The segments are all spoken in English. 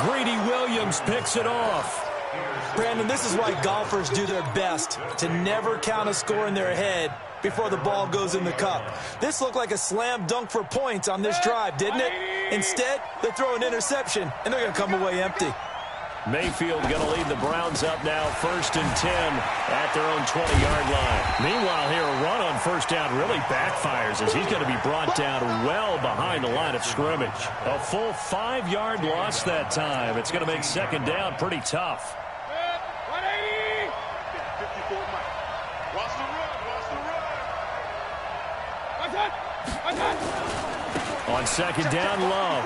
Greedy Williams picks it off. Brandon, this is why golfers do their best to never count a score in their head before the ball goes in the cup. This looked like a slam dunk for points on this drive, didn't it? Instead, they throw an interception, and they're going to come away empty. Mayfield going to lead the Browns up now, 1st and 10 at their own 20-yard line. Meanwhile, here, a run on first down really backfires as he's going to be brought down well behind the line of scrimmage. A full 5-yard loss that time. It's going to make second down pretty tough. On second down, Love.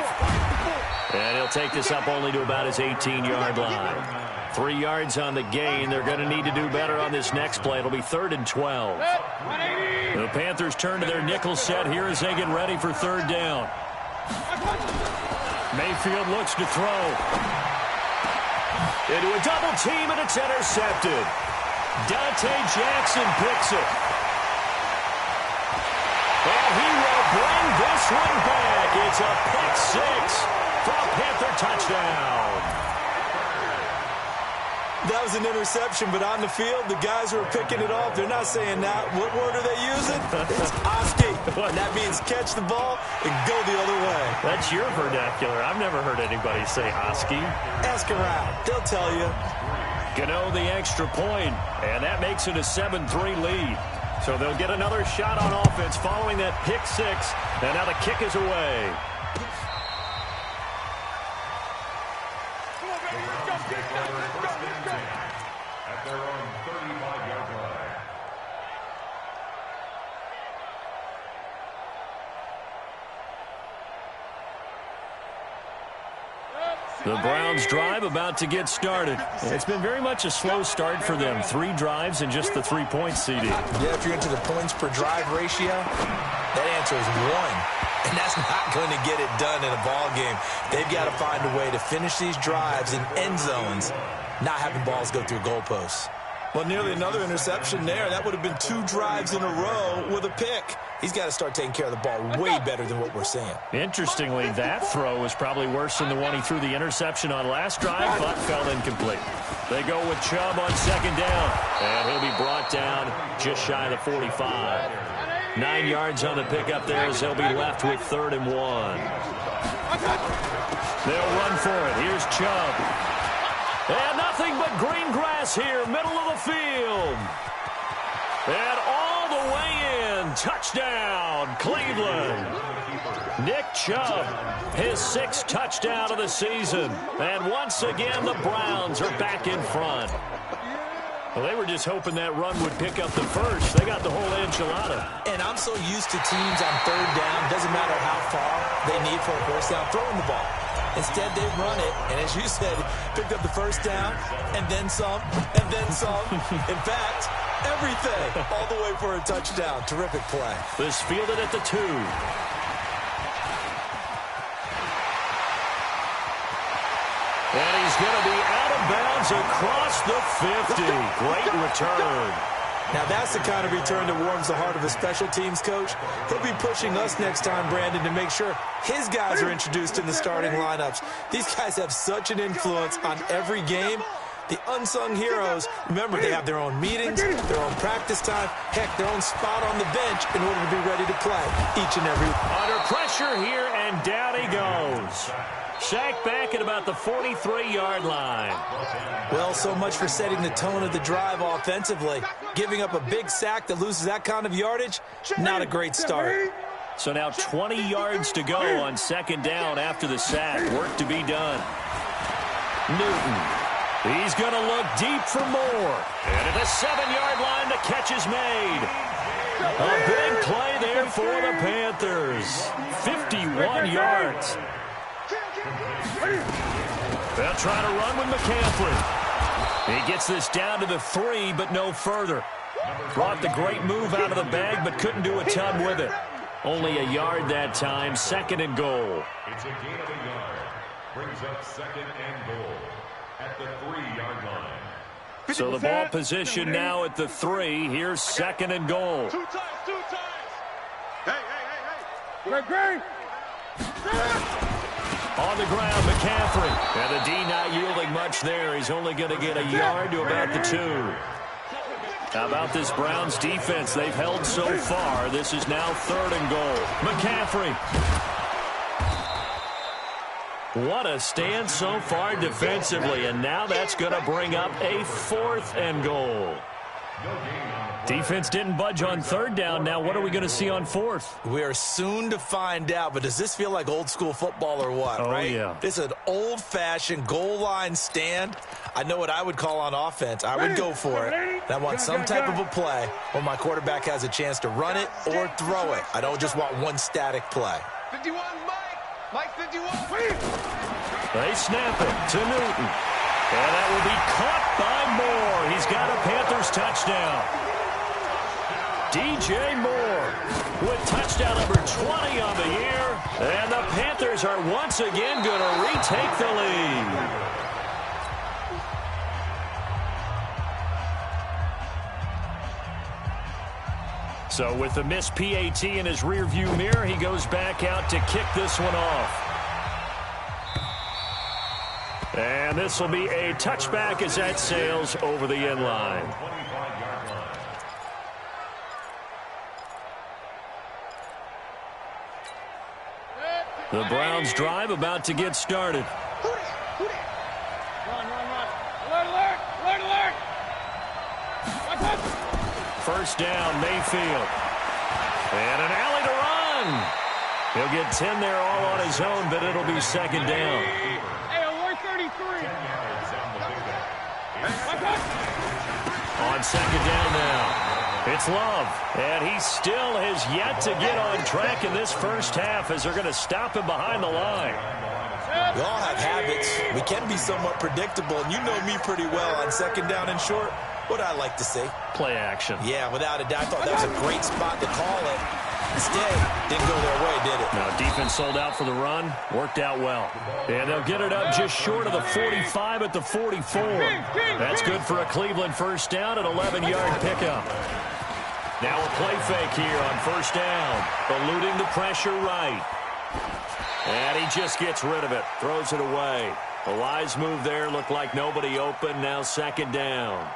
And he'll take this up only to about his 18-yard line. 3 yards on the gain. They're going to need to do better on this next play. It'll be 3rd and 12. The Panthers turn to their nickel set here as they get ready for 3rd down. Mayfield looks to throw. Into a double team, and it's intercepted. Dante Jackson picks it. And he will bring this one back. It's a pick six for a Panther touchdown. That was an interception, but on the field, the guys who are picking it off, they're not saying that. What word are they using? It's Oski. And that means catch the ball and go the other way. That's your vernacular. I've never heard anybody say Oski. Ask around. They'll tell you. Gano the extra point, and that makes it a 7-3 lead. So they'll get another shot on offense following that pick six, and now the kick is away. At their own 35-yard line. The Browns drive about to get started. It's been very much a slow start for them. 3 drives and just the 3-point CD. Yeah, if you're into the points per drive ratio, that answer is 1. And that's not going to get it done in a ball game. They've got to find a way to finish these drives in end zones, not having balls go through goalposts. Well, nearly another interception there. That would have been 2 drives in a row with a pick. He's got to start taking care of the ball way better than what we're seeing. Interestingly, that throw was probably worse than the one he threw the interception on last drive, but fell incomplete. They go with Chubb on second down, and he'll be brought down just shy of the 45. 9 yards on the pickup there as they'll be left with 3rd and 1. They'll run for it. Here's Chubb. And nothing but green grass here, middle of the field. And all the way in, touchdown, Cleveland. Nick Chubb, his 6th touchdown of the season. And once again, the Browns are back in front. Well, they were just hoping that run would pick up the first. They got the whole enchilada. And I'm so used to teams on 3rd down, doesn't matter how far they need for a first down, throwing the ball. Instead, they run it, and as you said, picked up the first down, and then some, and then some. In fact, everything, all the way for a touchdown. Terrific play. This fielded at the 2. And he's going to be out of bounds across the 50. Great return. Now, that's the kind of return that warms the heart of a special teams coach. He'll be pushing us next time, Brandon, to make sure his guys are introduced in the starting lineups. These guys have such an influence on every game. The unsung heroes, remember, they have their own meetings, their own practice time, heck, their own spot on the bench in order to be ready to play each and every. Under pressure here, and down he goes. Sacked back at about the 43-yard line. Well, so much for setting the tone of the drive offensively. Giving up a big sack that loses that kind of yardage, not a great start. So now 20 yards to go on second down after the sack. Work to be done. Newton. He's going to look deep for more. And at the 7-yard line, the catch is made. A big play there for the Panthers. 51 yards. They'll try to run with McCaffrey. He gets this down to the 3, but no further. Brought the great move out of the bag, but couldn't do a ton with it. Only a yard that time, 2nd and goal. It's a gain of a yard. Brings up 2nd and goal at the 3-yard line. So the ball position now at the 3. Here's 2nd and goal. 2 times, 2 times. Hey. Great. On the ground, McCaffrey. And the D not yielding much there. He's only going to get a yard to about the 2. How about this Browns defense? They've held so far. This is now 3rd and goal. McCaffrey. What a stand so far defensively, and now that's going to bring up a 4th and goal. Defense didn't budge on 3rd down. Now what are we going to see on 4th? We are soon to find out, but does this feel like old school football or what, right? Yeah. This is an old-fashioned goal line stand. I know what I would call on offense. I would go for it. And I want some type of a play where my quarterback has a chance to run it or throw it. I don't just want one static play. 51, Mike 51. They snap it to Newton. And that will be caught by Moore. He's got a Panthers touchdown. DJ Moore with touchdown number 20 on the year. And the Panthers are once again going to retake the lead. So with the missed PAT in his rearview mirror, he goes back out to kick this one off. And this will be a touchback as that sails over the end line. The Browns drive about to get started. First down, Mayfield. And an alley to run. He'll get 10 there all on his own, but it'll be 2nd down. On 2nd down now. It's Love, and he still has yet to get on track in this first half as they're going to stop him behind the line. We all have habits. We can be somewhat predictable, and you know me pretty well on 2nd down and short. What I like to see? Play action. Yeah, without a doubt. I thought that was a great spot to call it. Instead, didn't go their way, did it? Now, defense sold out for the run. Worked out well. And they'll get it up just short of the 45 at the 44. That's good for a Cleveland first down, an 11-yard pickup. Now a play fake here on first down. Eluding the pressure right. And he just gets rid of it. Throws it away. A wise move there. Looked like nobody open. Now 2nd down.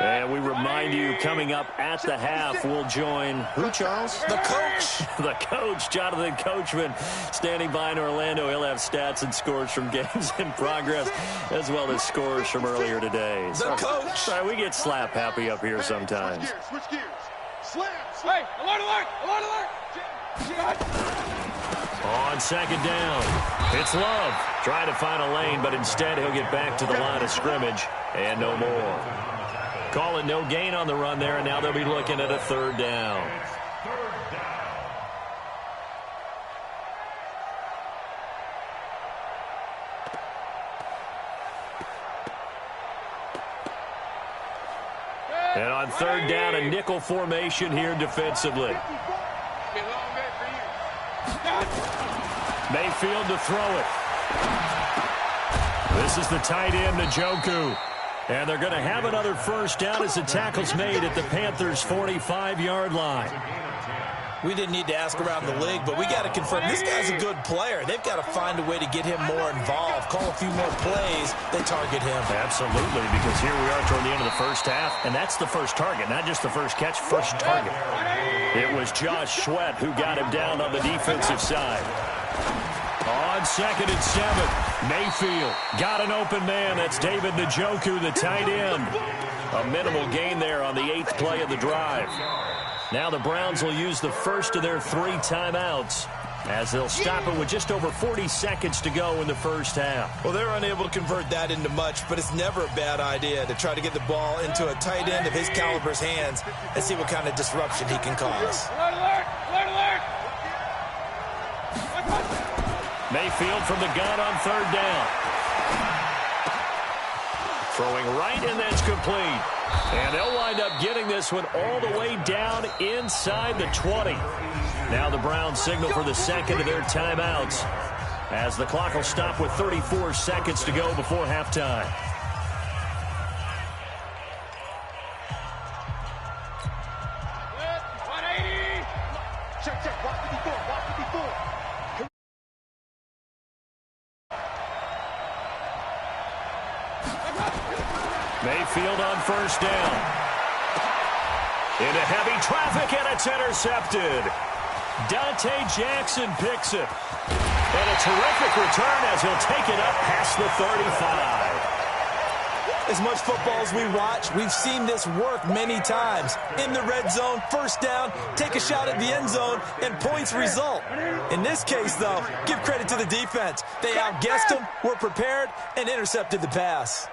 And we remind you, coming up at the half, we'll join who, Charles? The coach. The coach, Jonathan Coachman, standing by in Orlando. He'll have stats and scores from games in progress, as well as scores from earlier today. The coach. Sorry, we get slap happy up here sometimes. Switch gears. Slam. Hey, alert, alert, alert, alert. On 2nd down, it's Love. Trying to find a lane, but instead he'll get back to the line of scrimmage and no more. Calling no gain on the run there, and now they'll be looking at a 3rd down. And on 3rd down, a nickel formation here defensively. Mayfield to throw it. This is the tight end, Njoku. And they're going to have another first down as the tackle's made at the Panthers' 45-yard line. We didn't need to ask around the league, but we got to confirm this guy's a good player. They've got to find a way to get him more involved, call a few more plays. They target him. Absolutely, because here we are toward the end of the first half, and that's the first target, not just the first catch, first target. It was Josh Sweat who got him down on the defensive side. On 2nd and 7, Mayfield got an open man. That's David Njoku, the tight end. A minimal gain there on the 8th play of the drive. Now the Browns will use the first of their 3 timeouts as they'll stop it with just over 40 seconds to go in the first half. Well, they're unable to convert that into much, but it's never a bad idea to try to get the ball into a tight end of his caliber's hands and see what kind of disruption he can cause. Alert, alert, alert, alert. Mayfield from the gun on 3rd down. Throwing right, and that's complete. And they'll wind up getting this one all the way down inside the 20. Now the Browns signal for the 2nd of their timeouts as the clock will stop with 34 seconds to go before halftime. Mayfield on first down. Into heavy traffic, and it's intercepted. Dante Jackson picks it. And a terrific return as he'll take it up past the 35. As much football as we watch, we've seen this work many times. In the red zone, first down, take a shot at the end zone, and points result. In this case, though, give credit to the defense. They outguessed them, were prepared, and intercepted the pass.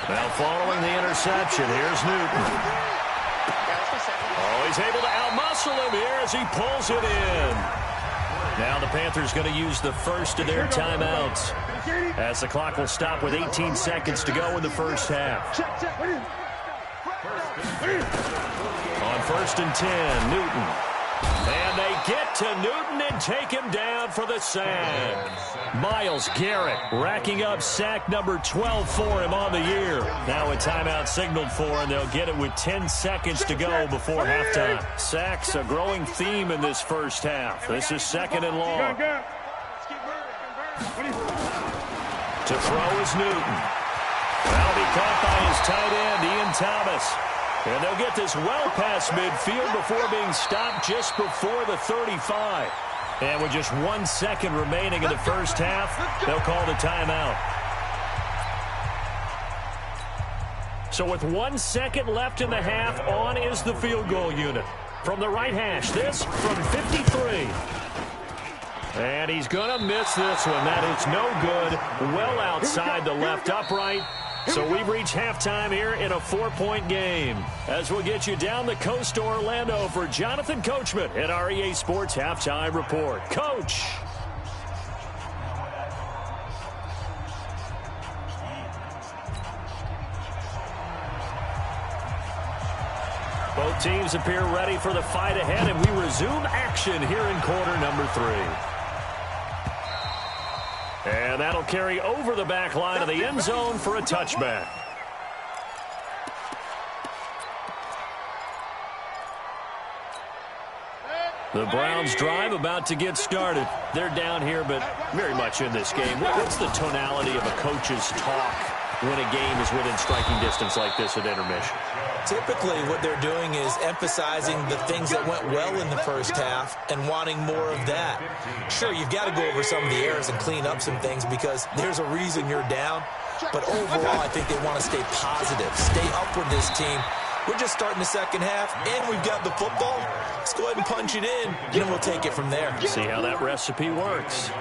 Now following the interception, here's Newton. Oh, he's able to outmuscle him here as he pulls it in. Now the Panthers going to use the first of their timeouts as the clock will stop with 18 seconds to go in the first half. On first and 10, Newton. And they get to Newton and take him down for the sack. Myles Garrett racking up sack number 12 for him on the year. Now a timeout signaled for, and they'll get it with 10 seconds to go before halftime. Sacks a growing theme in this first half. This is second and long. To throw is Newton. That'll be caught by his tight end, Ian Thomas. And they'll get this well past midfield before being stopped just before the 35. And with just 1 second remaining in the first half, they'll call the timeout. So with 1 second left in the half, on is the field goal unit. From the right hash, this from 53. And he's going to miss this one. That is no good. Well outside the left upright. So we've reached halftime here in a 4-point game. As we'll get you down the coast to Orlando for Jonathan Coachman at our EA Sports Halftime Report. Coach. Both teams appear ready for the fight ahead, and we resume action here in quarter number 3. And that'll carry over the back line of the end zone for a touchback. The Browns drive about to get started. They're down here, but very much in this game. What's the tonality of a coach's talk when a game is within striking distance like this at intermission? Typically, what they're doing is emphasizing the things that went well in the first half and wanting more of that. Sure, you've got to go over some of the errors and clean up some things because there's a reason you're down. But overall, I think they want to stay positive, stay up with this team. We're just starting the second half, and we've got the football. Let's go ahead and punch it in, and then we'll take it from there. See how that recipe works.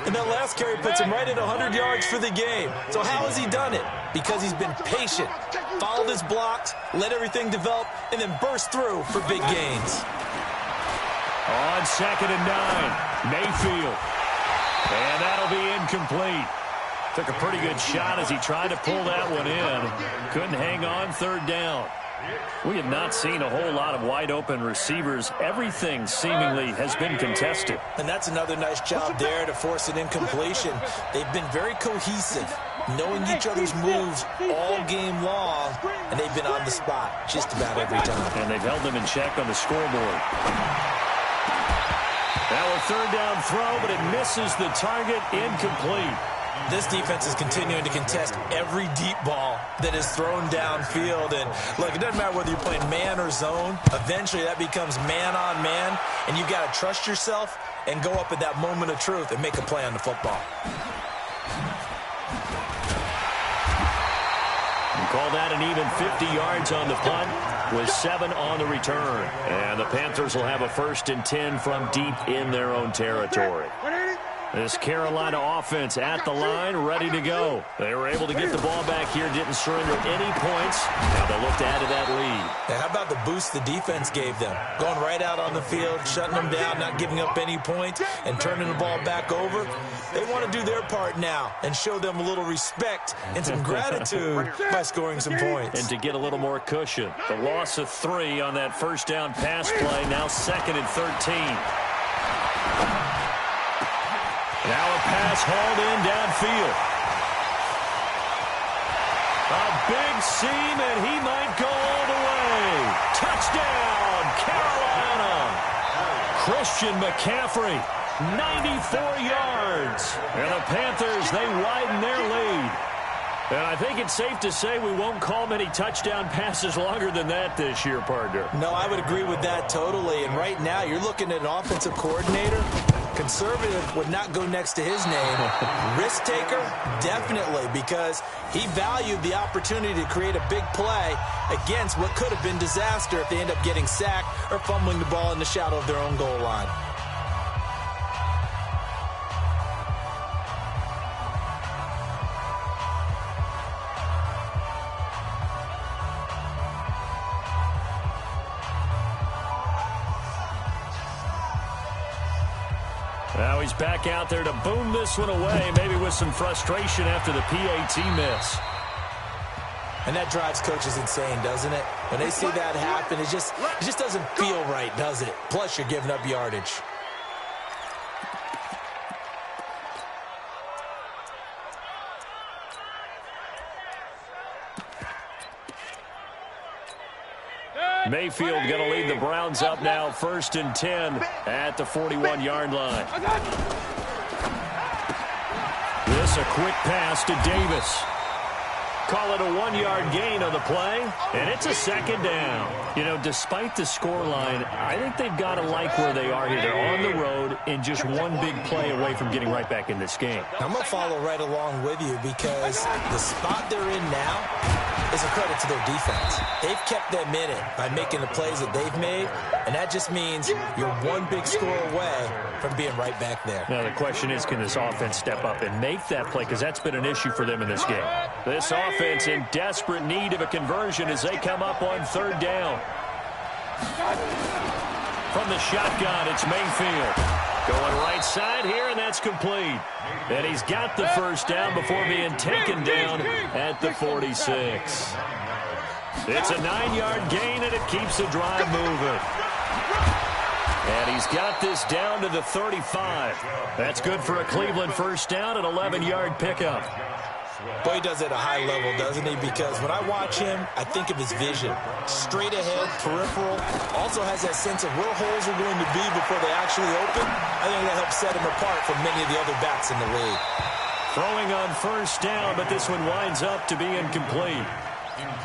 And that last carry puts him right at 100 yards for the game. So how has he done it? Because he's been patient, followed his blocks, let everything develop, and then burst through for big gains. On second and 9, Mayfield. And that'll be incomplete. Took a pretty good shot as he tried to pull that one in. Couldn't hang on third down. We have not seen a whole lot of wide-open receivers. Everything seemingly has been contested. And that's another nice job there to force an incompletion. They've been very cohesive, knowing each other's moves all game long, and they've been on the spot just about every time. And they've held them in check on the scoreboard. Now a third down throw, but it misses the target, incomplete. This defense is continuing to contest every deep ball that is thrown downfield. And, look, it doesn't matter whether you're playing man or zone. Eventually, that becomes man on man, and you've got to trust yourself and go up at that moment of truth and make a play on the football. You call that an even 50 yards on the punt with 7 on the return. And the Panthers will have a first and 10 from deep in their own territory. This Carolina offense at the line, ready to go. They were able to get the ball back here, didn't surrender any points. Now they look to add to that lead. Now, how about the boost the defense gave them? Going right out on the field, shutting them down, not giving up any points, and turning the ball back over. They want to do their part now and show them a little respect and some gratitude by scoring some points. And to get a little more cushion. The loss of 3 on that first down pass play, now second and 13. Now a pass hauled in downfield. A big seam, and he might go all the way. Touchdown, Carolina. Christian McCaffrey, 94 yards. And the Panthers, they widen their lead. And I think it's safe to say we won't call many touchdown passes longer than that this year, partner. No, I would agree with that totally. And right now, you're looking at an offensive coordinator. Conservative would not go next to his name. Risk taker, definitely, because he valued the opportunity to create a big play against what could have been disaster if they end up getting sacked or fumbling the ball in the shadow of their own goal line. Now he's back out there to boom this one away, maybe with some frustration after the PAT miss. And that drives coaches insane, doesn't it? When they see that happen, it just doesn't feel right, does it? Plus, you're giving up yardage. Mayfield going to lead the Browns up now, 1st and 10 at the 41-yard line. This a quick pass to Davis. Call it a 1-yard gain on the play, and it's a 2nd down. You know, despite the scoreline, I think they've got to like where they are here. They're on the road and just one big play away from getting right back in this game. I'm going to follow right along with you because the spot they're in now is a credit to their defense. They've kept them in it by making the plays that they've made, and that just means you're one big score away from being right back there. Now the question is, can this offense step up and make that play? Because that's been an issue for them in this game. This offense in desperate need of a conversion as they come up on 3rd down. From the shotgun, it's Mayfield. Going right side here, and that's complete. And he's got the 1st down before being taken down at the 46. It's a 9-yard gain, and it keeps the drive moving. And he's got this down to the 35. That's good for a Cleveland 1st down, an 11-yard pickup. Boy, he does it at a high level, doesn't he? Because when I watch him, I think of his vision. Straight ahead, peripheral. Also has that sense of where holes are going to be before they actually open. I think that helps set him apart from many of the other backs in the league. Throwing on 1st down, but this one winds up to be incomplete.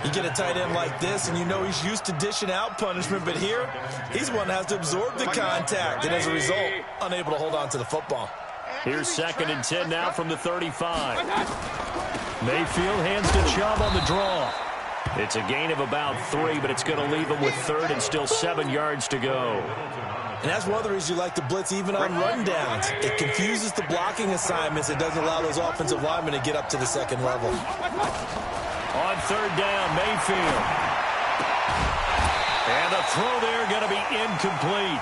You get a tight end like this, and you know he's used to dishing out punishment, but here, he's one that has to absorb the contact, and as a result, unable to hold on to the football. Here's 2nd and 10 now from the 35. Mayfield hands to Chubb on the draw. It's a gain of about 3, but it's going to leave him with 3rd and still 7 yards to go. And that's one of the reasons you like to blitz even on rundowns. It confuses the blocking assignments. It doesn't allow those offensive linemen to get up to the 2nd level. On 3rd down, Mayfield. And the throw there going to be incomplete.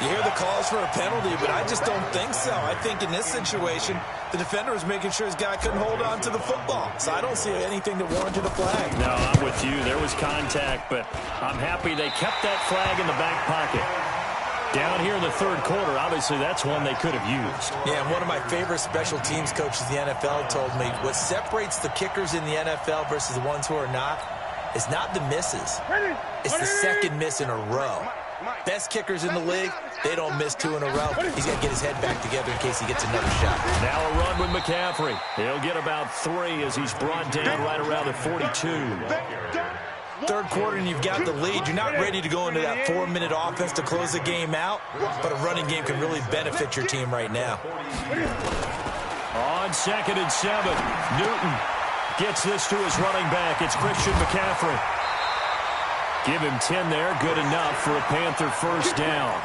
You hear the calls for a penalty, but I just don't think so. I think in this situation, the defender was making sure his guy couldn't hold on to the football. So I don't see anything that warranted a flag. No, I'm with you. There was contact, but I'm happy they kept that flag in the back pocket. Down here in the 3rd quarter, obviously that's one they could have used. Yeah, and one of my favorite special teams coaches in the NFL told me what separates the kickers in the NFL versus the ones who are not is not the misses. It's the 2nd miss in a row. Best kickers in the league, they don't miss 2 in a row. He's got to get his head back together in case he gets another shot. Now a run with McCaffrey. He'll get about 3 as he's brought down right around the 42. 3rd quarter and you've got the lead. You're not ready to go into that 4-minute offense to close the game out, but a running game can really benefit your team right now. On 2nd and 7, Newton gets this to his running back. It's Christian McCaffrey. Give him 10 there, good enough for a Panther 1st down.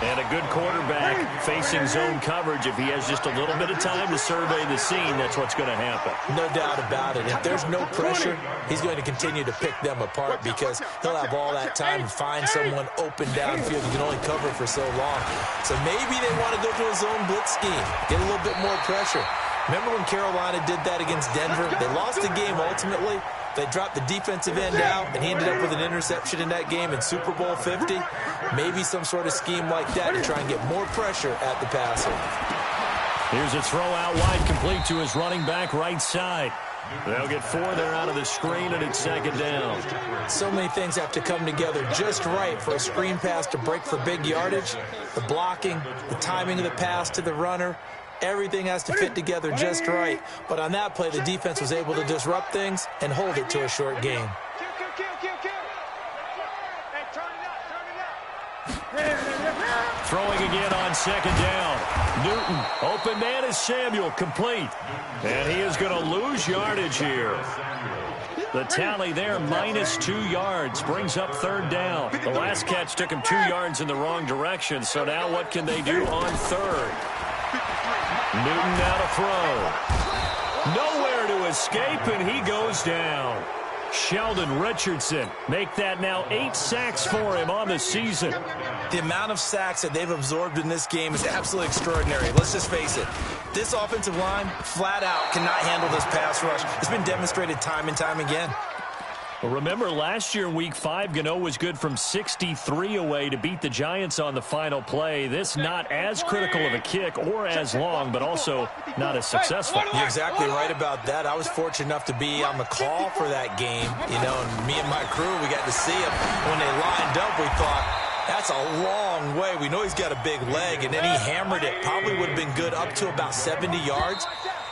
And a good quarterback facing zone coverage. If he has just a little bit of time to survey the scene, that's what's going to happen. No doubt about it. If there's no pressure, he's going to continue to pick them apart because he'll have all that time to find someone open downfield. You can only cover for so long. So maybe they want to go to a zone blitz scheme, get a little bit more pressure. Remember when Carolina did that against Denver? They lost the game ultimately, They dropped the defensive end out, and he ended up with an interception in that game in Super Bowl 50. Maybe some sort of scheme like that to try and get more pressure at the passer. Here's a throw out wide, complete to his running back right side. They'll get 4 there out of the screen, and it's second down. So many things have to come together just right for a screen pass to break for big yardage. The blocking, the timing of the pass to the runner, everything has to fit together just right. But on that play, the defense was able to disrupt things and hold it to a short game. Throwing again on second down. Newton, open man is Samuel, complete. And he is going to lose yardage here. The tally there, -2 yards, brings up third down. The last catch took him 2 yards in the wrong direction, so now what can they do on third? Newton now to throw. Nowhere to escape, and he goes down. Sheldon Richardson make that now 8 sacks for him on the season. The amount of sacks that they've absorbed in this game is absolutely extraordinary. Let's just face it. This offensive line, flat out, cannot handle this pass rush. It's been demonstrated time and time again. Well, remember, last year in Week 5, Gano was good from 63 away to beat the Giants on the final play. This not as critical of a kick or as long, but also not as successful. You're exactly right about that. I was fortunate enough to be on the call for that game, and me and my crew, we got to see him. When they lined up, we thought, that's a long way. We know he's got a big leg, and then he hammered it. Probably would have been good up to about 70 yards.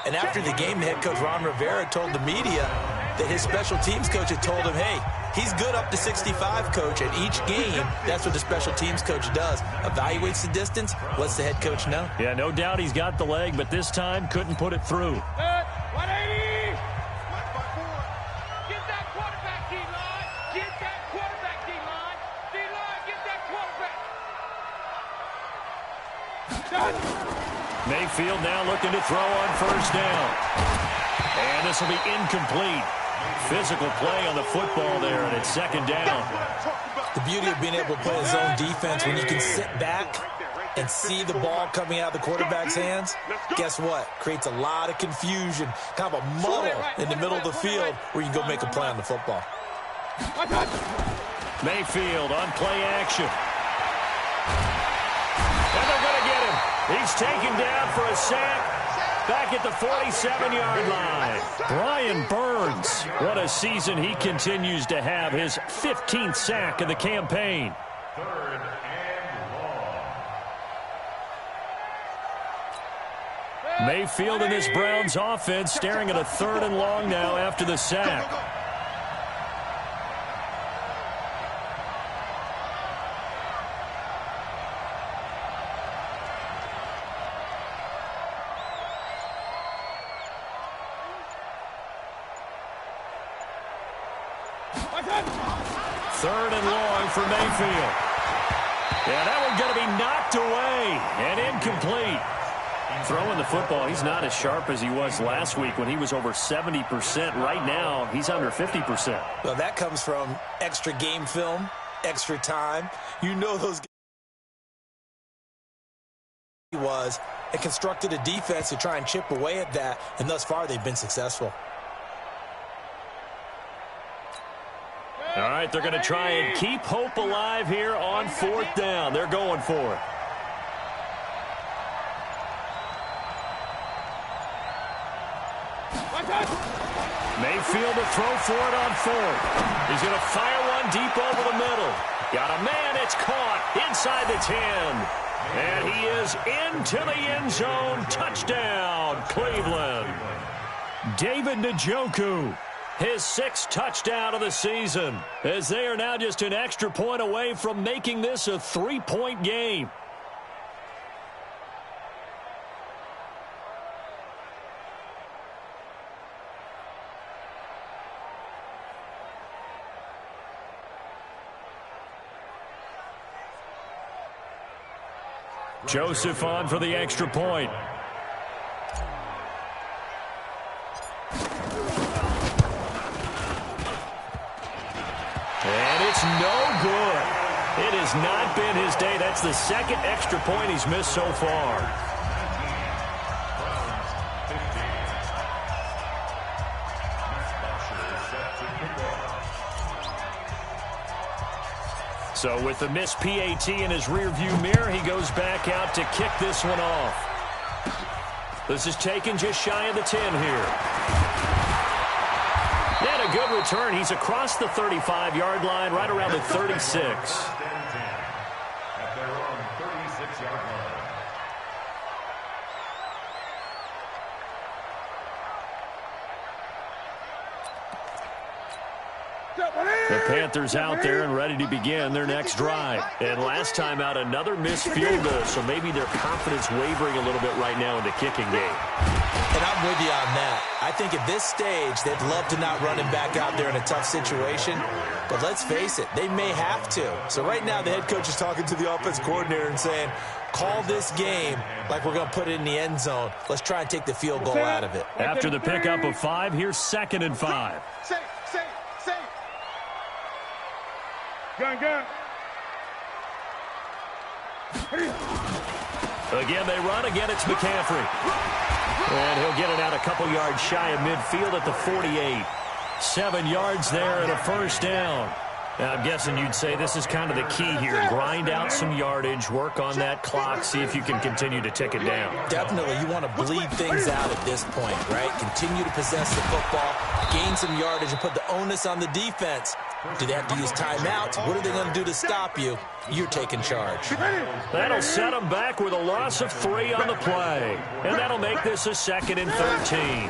And after the game, head coach Ron Rivera told the media that his special teams coach had told him, hey, he's good up to 65, coach. And each game, that's what the special teams coach does. Evaluates the distance, lets the head coach know. Yeah, no doubt he's got the leg, but this time couldn't put it through. 180! Get that quarterback, D-line! Get that quarterback, D-line! D-line, get that quarterback! Mayfield now looking to throw on first down. And this will be incomplete. Physical play on the football there, and it's second down. The beauty of being able to play a zone defense when you can sit back and see the ball coming out of the quarterback's hands, guess what? Creates a lot of confusion, kind of a muddle in the middle of the field where you can go make a play on the football. Mayfield on play action. And they're going to get him. He's taken down for a sack. Back at the 47-yard line. Brian Burns, what a season he continues to have. His 15th sack of the campaign. Third and long. Mayfield and this Browns offense staring at a 3rd and long now after the sack. Third and long for Mayfield. Yeah, that one's going to be knocked away and incomplete. Throwing the football, he's not as sharp as he was last week when he was over 70%. Right now, he's under 50%. Well, that comes from extra game film, extra time. You know those was and constructed a defense to try and chip away at that, and thus far they've been successful. All right, they're going to try and keep hope alive here on 4th down. They're going for it. Mayfield to throw for it on 4th. He's going to fire one deep over the middle. Got a man, it's caught inside the 10. And he is into the end zone. Touchdown, Cleveland. David Njoku. His 6th touchdown of the season, as they are now just an extra point away from making this a 3-point game. Joseph on for the extra point. And it's no good. It has not been his day. That's the 2nd extra point he's missed so far. So with the missed PAT in his rearview mirror, he goes back out to kick this one off. This is taken just shy of the 10 here. And a good return. He's across the 35-yard line, right around the 36. At their own 36-yard line. The Panthers out there and ready to begin their next drive. And last time out, another missed field goal, so maybe their confidence wavering a little bit right now in the kicking game. And I'm with you on that. I think at this stage, they'd love to not run him back out there in a tough situation. But let's face it, they may have to. So right now, the head coach is talking to the offense coordinator and saying, call this game like we're going to put it in the end zone. Let's try and take the field goal out of it. After the pickup of 5, here's 2nd and 5. Safe. Gun. Again, they run. Again, it's McCaffrey. And he'll get it out a couple yards shy of midfield at the 48. 7 yards there and a first down. Now, I'm guessing you'd say this is kind of the key here. Grind out some yardage, work on that clock, see if you can continue to tick it down. Definitely. You want to bleed things out at this point, right? Continue to possess the football, gain some yardage, and put the onus on the defense. Do they have to use timeouts? What are they going to do to stop you? You're taking charge. That'll set them back with a loss of 3 on the play. And that'll make this a 2nd and 13.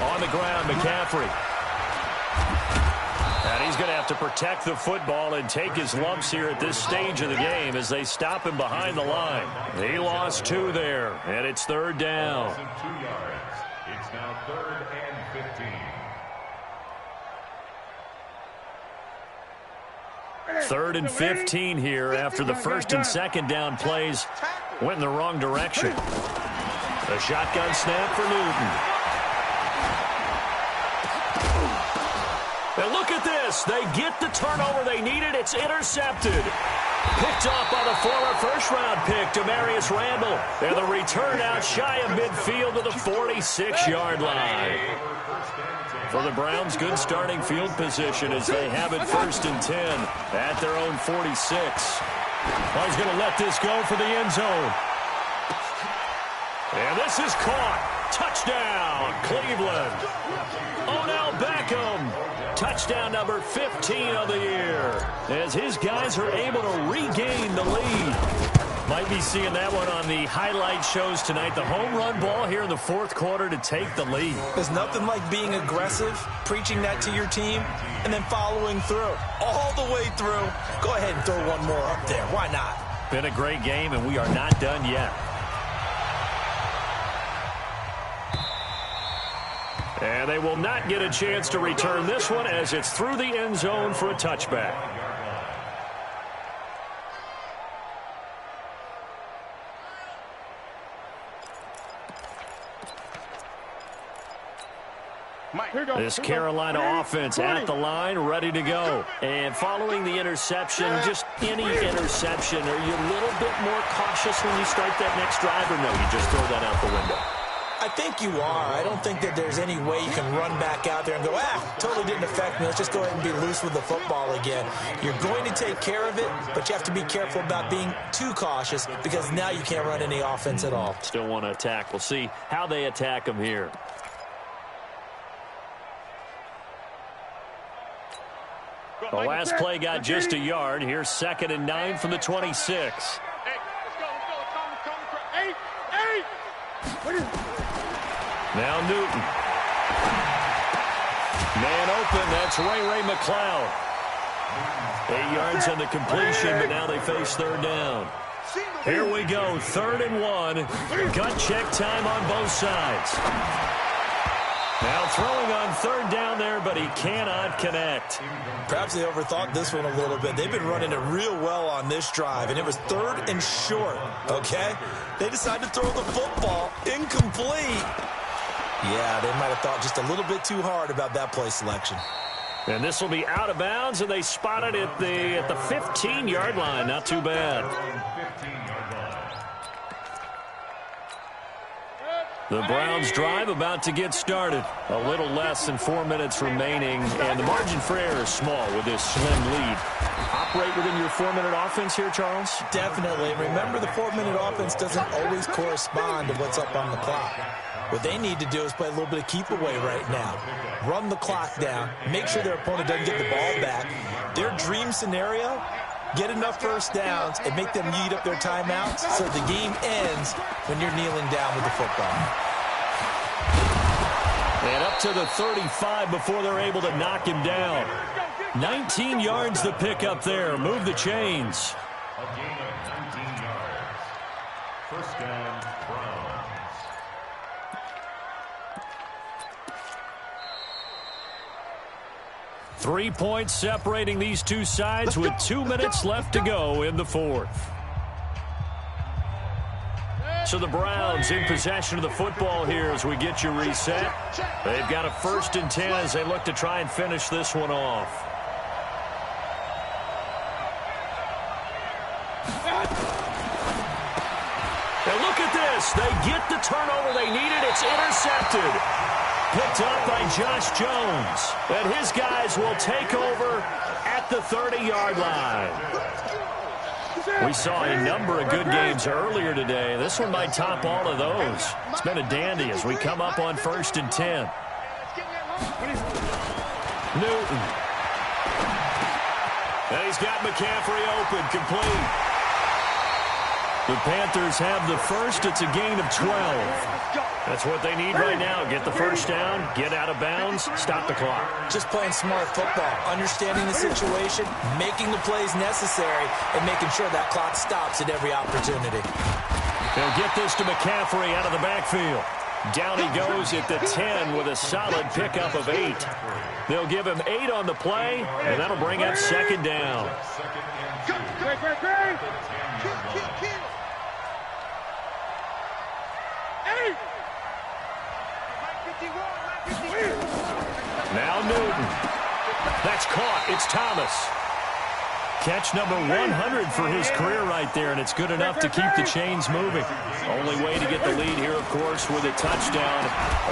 On the ground, McCaffrey. And he's going to have to protect the football and take his lumps here at this stage of the game as they stop him behind the line. He lost 2 there, and it's 3rd down. 2 yards. It's now 3rd and 15. 3rd and 15 here after the 1st and 2nd down plays went in the wrong direction. A shotgun snap for Newton. And look at this. They get the turnover they needed. It's intercepted. Picked off by the former first-round pick, Demarius Randall. And the return out shy of midfield to the 46-yard line. For the Browns, good starting field position as they have it 1st and 10 at their own 46. Well, he's going to let this go for the end zone. And this is caught. Touchdown, Cleveland. Odell Beckham. Touchdown number 15 of the year as his guys are able to regain the lead. Might be seeing that one on the highlight shows tonight. The home run ball here in the 4th quarter to take the lead. There's nothing like being aggressive, preaching that to your team, and then following through. All the way through. Go ahead and throw one more up there. Why not? Been a great game, and we are not done yet. And they will not get a chance to return this one as it's through the end zone for a touchback. This Carolina offense at the line, ready to go. And following the interception, just any interception, are you a little bit more cautious when you start that next drive, or no, you just throw that out the window? I think you are. I don't think that there's any way you can run back out there and go, totally didn't affect me. Let's just go ahead and be loose with the football again. You're going to take care of it, but you have to be careful about being too cautious because now you can't run any offense at all. Still want to attack. We'll see how they attack them here. The last play got just a yard. Here's 2nd and 9 from the 26. Hey, let's go. Come. Now Newton. Man open. That's Ray McCloud. 8 yards on the completion, but now they face 3rd down. Here we go. 3rd and 1. Gut check time on both sides. Now throwing on 3rd down there, but he cannot connect. Perhaps they overthought this one a little bit. They've been running it real well on this drive, and it was 3rd and short, okay? They decided to throw the football incomplete. Yeah, they might have thought just a little bit too hard about that play selection. And this will be out of bounds, and they spot it at the 15-yard line. Not too bad. The Browns drive about to get started. A little less than 4 minutes remaining, and the margin for error is small with this slim lead. Operate within your 4-minute offense here, Charles? Definitely. Remember, the 4-minute offense doesn't always correspond to what's up on the clock. What they need to do is play a little bit of keep away right now. Run the clock down. Make sure their opponent doesn't get the ball back. Their dream scenario, get enough first downs and make them eat up their timeouts so the game ends when you're kneeling down with the football. And up to the 35 before they're able to knock him down. 19 yards the pick up there. Move the chains. A gain of 19 yards. First down, Browns. Three points separating these two sides with 2 minutes left to go in the fourth. So the Browns in possession of the football here as we get you reset. They've got a 1st and 10 as they look to try and finish this one off. Now look at this. They get the turnover they needed. It's intercepted. Picked up by Josh Jones. And his guys will take over at the 30-yard line. We saw a number of good games earlier today. This one might top all of those. It's been a dandy as we come up on 1st and 10. Newton. And he's got McCaffrey open, complete. The Panthers have the first. It's a gain of 12. That's what they need right now. Get the first down, get out of bounds, stop the clock. Just playing smart football, understanding the situation, making the plays necessary, and making sure that clock stops at every opportunity. They'll get this to McCaffrey out of the backfield. Down he goes at the 10 with a solid pickup of 8. They'll give him 8 on the play, and that'll bring up 2nd down. Now Newton. That's caught. It's Thomas. Catch number 100 for his career right there, and it's good enough to keep the chains moving. Only way to get the lead here, of course, with a touchdown,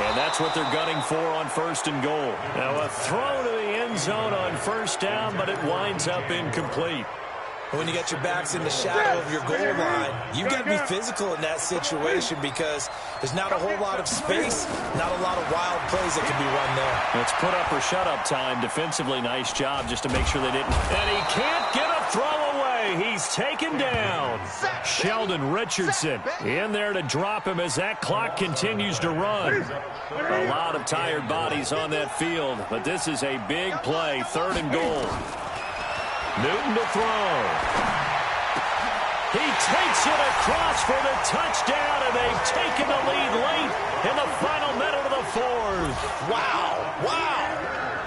and that's what they're gunning for on 1st and goal. Now a throw to the end zone on 1st down, but it winds up incomplete. When you got your backs in the shadow of your goal line, you've got to be physical in that situation because there's not a whole lot of space, not a lot of wild plays that can be run there. It's put up or shut up time. Defensively, nice job just to make sure they didn't. And he can't get a throw away. He's taken down. Sheldon Richardson in there to drop him as that clock continues to run. A lot of tired bodies on that field, but this is a big play. 3rd and goal. Newton to throw. He takes it across for the touchdown, and they've taken the lead late in the final minute of the 4th. Wow, wow.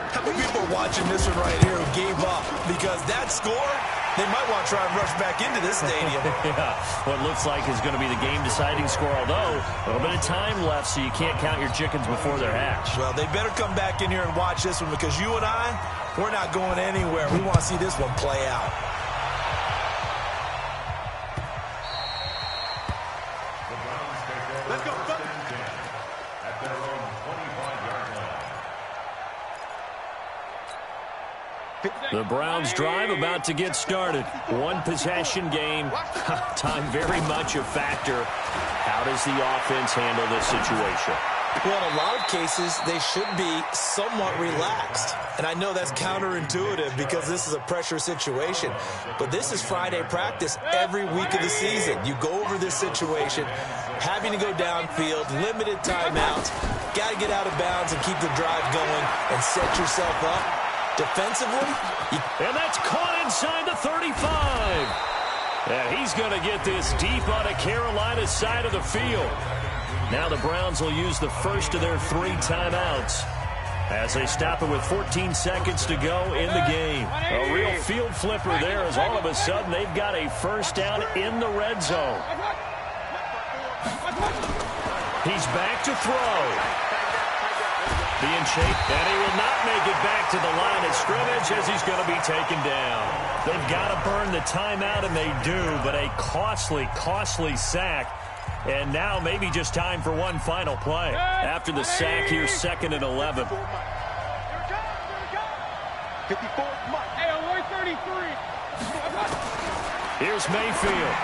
How many people are watching this one right here who gave up? Because that score, they might want to try and rush back into this stadium. Yeah, what looks like is going to be the game-deciding score, although a little bit of time left, so you can't count your chickens before they're hatched. Well, they better come back in here and watch this one because you and I, we're not going anywhere. We want to see this one play out. Let's go. At their own 25-yard line. The Browns drive about to get started. One possession game. Time very much a factor. How does the offense handle this situation? Well, in a lot of cases, they should be somewhat relaxed. And I know that's counterintuitive because this is a pressure situation. But this is Friday practice every week of the season. You go over this situation, having to go downfield, limited timeouts, got to get out of bounds and keep the drive going and set yourself up. Defensively, and that's caught inside the 35. And he's going to get this deep on a Carolina side of the field. Now the Browns will use the first of their 3 timeouts as they stop it with 14 seconds to go in the game. A real field flipper there as all of a sudden they've got a first down in the red zone. He's back to throw. Being shaped, and he will not make it back to the line of scrimmage as he's going to be taken down. They've got to burn the timeout, and they do, but a costly, costly sack And now maybe just time for one final play. After the sack here, 2nd and 11. 54, Mike. Hey, alert 33. Here's Mayfield.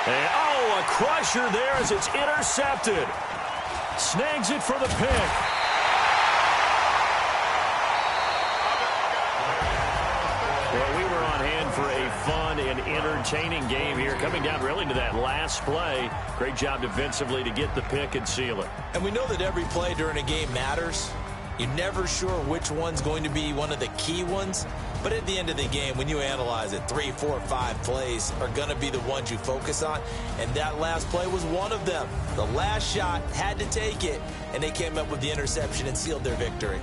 And, oh, a crusher there as it's intercepted. Snags it for the pick. Well, we were on hand for a fun and entertaining game here, coming down really to that last play. Great job defensively to get the pick and seal it. And we know that every play during a game matters. You're never sure which one's going to be one of the key ones. But at the end of the game, when you analyze it, 3, 4, 5 plays are going to be the ones you focus on. And that last play was one of them. The last shot had to take it, and they came up with the interception and sealed their victory.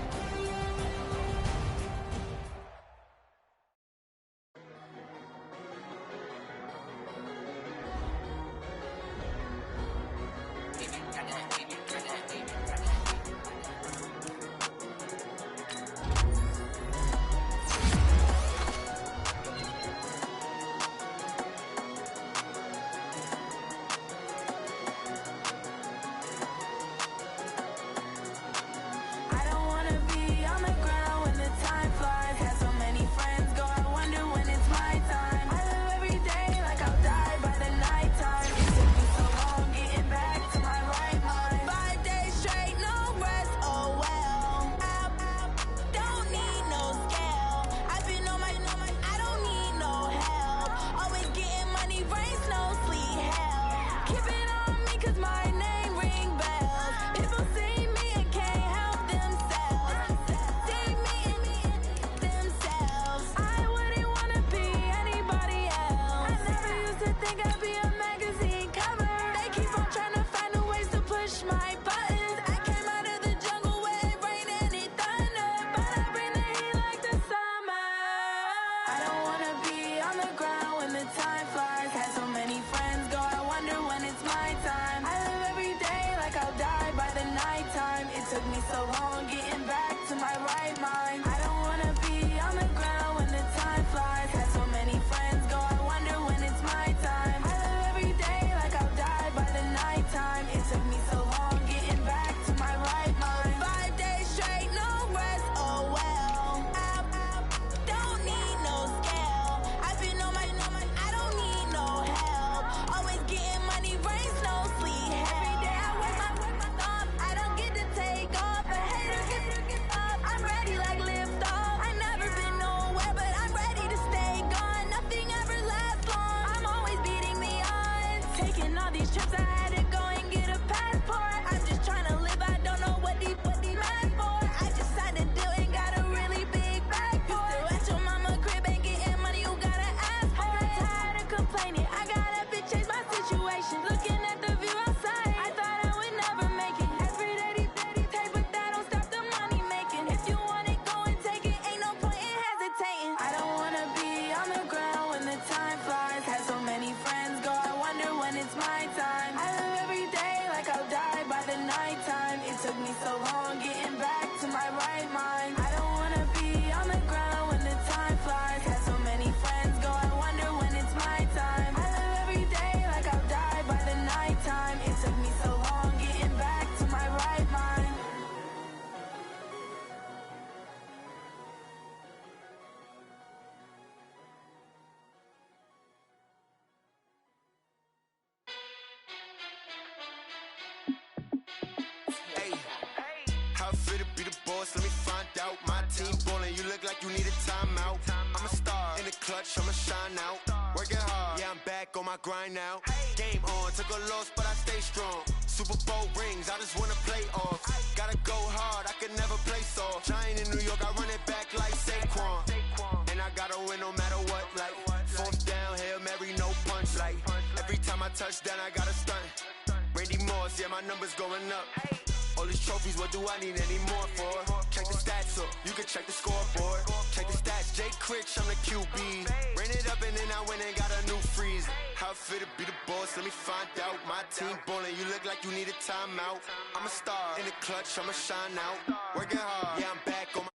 Let me find out. My team ballin', you look like you need a timeout. I'm a star in the clutch, I'ma shine out. Working hard, yeah, I'm back on my grind now. Game on, took a loss, but I stay strong. Super Bowl rings, I just wanna play off. Gotta go hard, I can never play soft. Giant in New York, I run it back like Saquon. And I gotta win no matter what, like 4th down, Hail Mary, no punch. Like every time I touch down, I gotta stunt. Randy Moss, yeah, my numbers going up. All these trophies, what do I need any more for? Check the stats up, you can check the scoreboard. Check the stats, Jay Critch, I'm the QB. Ran it up and then I went and got a new freeze. How it fit to be the boss, let me find out. My team ballin', you look like you need a timeout. I'm a star in the clutch, I'ma shine out. Working hard, yeah, I'm back on my...